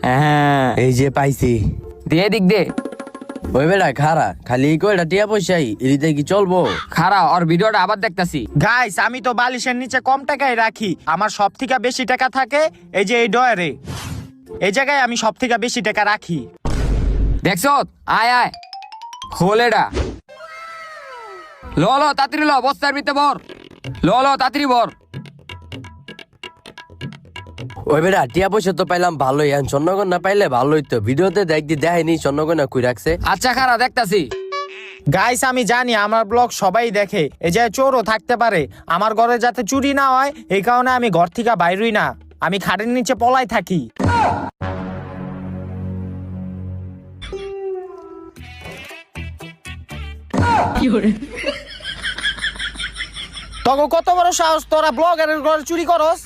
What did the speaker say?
হ্যাঁ এই যে পাইছি। দিয়ে দিক দে। ওই বেটা খারা খালি কয়টা টিয়া পয়সাই এরিতে কি চলবো? খারা ওর ভিডিওটা আবার দেখতাছি। গাইস আমি তো বালিশের নিচে কম টাকায় রাখি, আমার সব থেকে বেশি টাকা থাকে এই যে এই ডয়ারে। এই জায়গায় আমি সব থেকে বেশি টাকা রাখি। দেখছ? আয় আয় খোল এটা। ল তাড়াতাড়ি ল, বস্তার ভিতরে ভর। ল তাড়াতাড়ি ভর। ওই বেটা টিয়া পয়সা তো পাইলাম ভালোই, এখন চন্দ্রগণ না পাইলে ভালোই তো। ভিডিওতে দেখায়নি চন্দ্রগণ কই রাখছে। আচ্ছা খারা দেখতাছি। গাইস আমি জানি আমার ব্লগ সবাই দেখে, এই যে চোরও থাকতে পারে, আমার ঘরে যাতে চুরি না হয় এই কারণে আমি ঘর থেকে বাইরই না, আমি খাটের নিচে পলাই থাকি। তখন কত বড় সাহস তোরা ব্লগারের ঘরে চুরি করস?